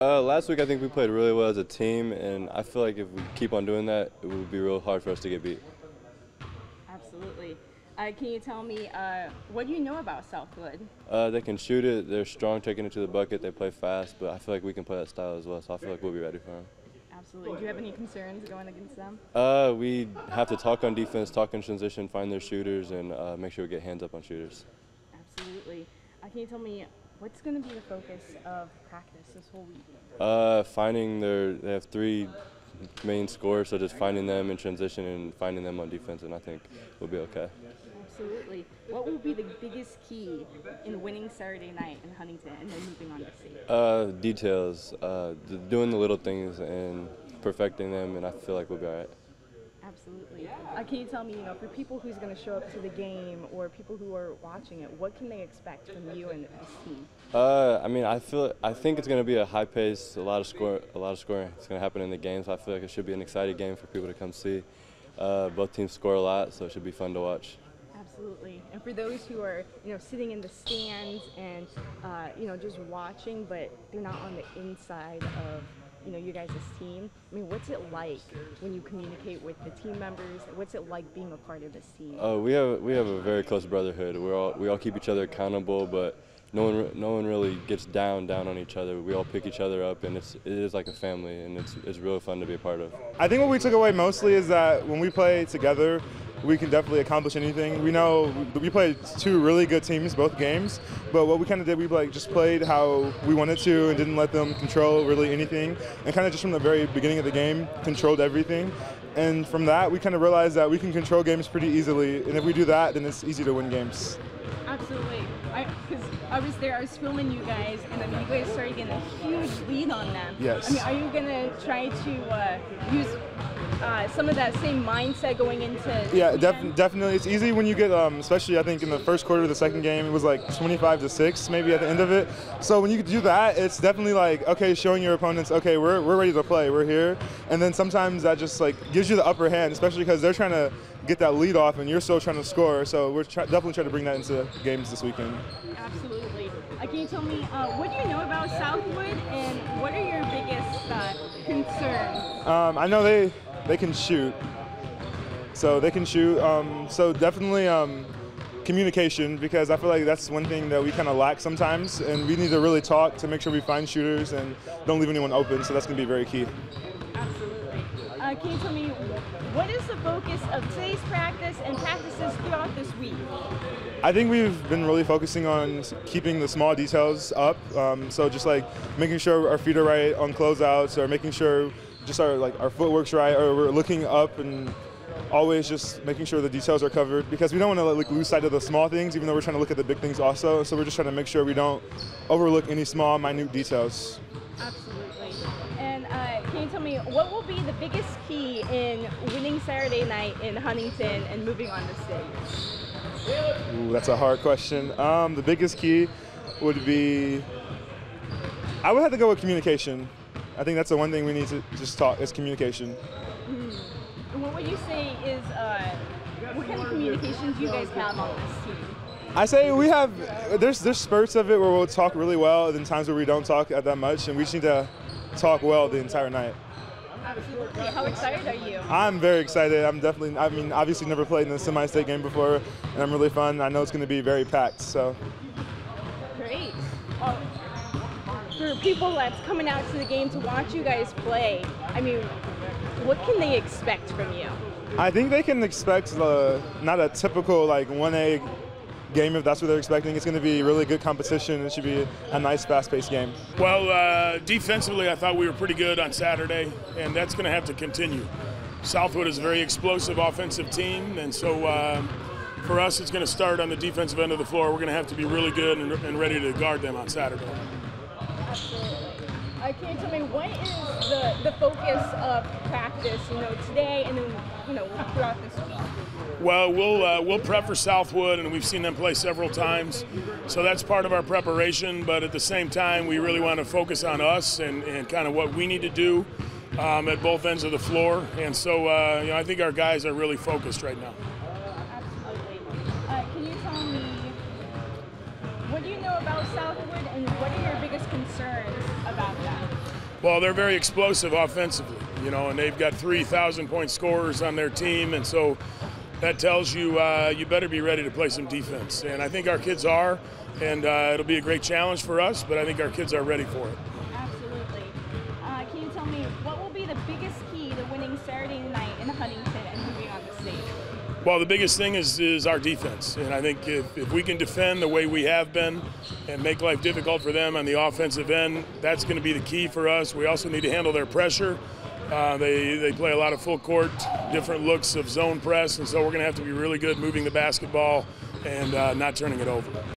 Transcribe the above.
Last week I think we played really well as a team, and I feel like if we keep on doing that, it would be real hard for us to get beat. Absolutely. Can you tell me what do you know about Southwood? They can shoot it, they're strong taking it to the bucket, they play fast, but I feel like we can play that style as well, so I feel like we'll be ready for them. Absolutely. Do you have any concerns going against them? We have to talk on defense, talk in transition, find their shooters, and make sure we get hands up on shooters. Absolutely. Can you tell me what's going to be the focus of practice this whole week? They have three main scorers, so just finding them in transition and finding them on defense, and I think we'll be okay. Absolutely. What will be the biggest key in winning Saturday night in Huntington and then moving on to state? Details, doing the little things and perfecting them, and I feel like we'll be all right. Absolutely. Can you tell me, for people who's going to show up to the game or people who are watching it, what can they expect from you and this team? I think it's going to be a high pace, a lot of scoring. It's going to happen in the games. I feel like it should be an exciting game for people to come see. Both teams score a lot, so it should be fun to watch. Absolutely. And for those who are, sitting in the stands and, just watching, but they're not on the inside of, you guys' team. What's it like when you communicate with the team members? What's it like being a part of this team? We have a very close brotherhood. We all keep each other accountable, but no one really gets down on each other. We all pick each other up, and it is like a family, and it's real fun to be a part of. I think what we took away mostly is that when we play together, we can definitely accomplish anything. We know we played two really good teams both games, but what we kind of did, we just played how we wanted to and didn't let them control really anything, and kind of just from the very beginning of the game controlled everything. And from that, we kind of realized that we can control games pretty easily, and if we do that, then it's easy to win games. Absolutely. Because I was there, I was filming you guys, and you guys started getting a huge lead on them. Yes. Are you going to try to use some of that same mindset going into? Yeah, definitely. It's easy when you get, especially I think in the first quarter of the second game, it was like 25-6 maybe at the end of it. So when you do that, it's definitely like, okay, showing your opponents, okay, we're ready to play, we're here. And then sometimes that just gives you the upper hand, especially because they're trying to get that lead off and you're still trying to score. So we're definitely trying to bring that into games this weekend. Absolutely. Can you tell me, what do you know about Southwood and what are your biggest concerns? I know they can shoot. So they can shoot. So definitely communication, because I feel like that's one thing that we kind of lack sometimes, and we need to really talk to make sure we find shooters and don't leave anyone open, so that's going to be very key. Absolutely. Can you tell me, what is the focus of today's practice and practices throughout this week? I think we've been really focusing on keeping the small details up, so just making sure our feet are right on closeouts, or making sure just our footwork's right, or we're looking up, and always just making sure the details are covered, because we don't want to lose sight of the small things, even though we're trying to look at the big things also. So we're just trying to make sure we don't overlook any small, minute details. Absolutely. And can you tell me, what will be the biggest key in winning Saturday night in Huntington and moving on to state? Ooh, that's a hard question. The biggest key would be, I would have to go with communication. I think that's the one thing we need to just talk is communication. Mm-hmm. And what would you say is, what kind of communication do you guys have on this team? I say we have, there's spurts of it where we'll talk really well, and then times where we don't talk that much, and we just need to talk well the entire night. Absolutely. How excited are you? I'm very excited. Obviously never played in a semi-state game before, and I'm really fun. I know it's going to be very packed, so. Great. For people that's coming out to the game to watch you guys play, what can they expect from you? I think they can expect not a typical 1A game if that's what they're expecting. It's going to be really good competition. It should be a nice, fast-paced game. Well, defensively, I thought we were pretty good on Saturday, and that's going to have to continue. Southwood is a very explosive offensive team, and so for us, it's going to start on the defensive end of the floor. We're going to have to be really good and ready to guard them on Saturday. Absolutely. Can you tell me, what is the focus of practice, today and then, throughout this week? Well, we'll prep for Southwood, and we've seen them play several times, so that's part of our preparation. But at the same time, we really want to focus on us and kind of what we need to do at both ends of the floor. And so, I think our guys are really focused right now. Absolutely. Can you tell me, what do you know about Southwood, and what are your biggest concerns about that? Well, they're very explosive offensively, you know, and they've got 3,000-point scorers on their team, and so that tells you you better be ready to play some defense. And I think our kids are, and it'll be a great challenge for us, but I think our kids are ready for it. Absolutely. Can you tell me what will be the biggest key to winning Saturday night in Huntington and moving on the state? Well, the biggest thing is our defense, and I think if we can defend the way we have been and make life difficult for them on the offensive end, that's going to be the key for us. We also need to handle their pressure. They play a lot of full court, different looks of zone press, and so we're going to have to be really good moving the basketball and not turning it over.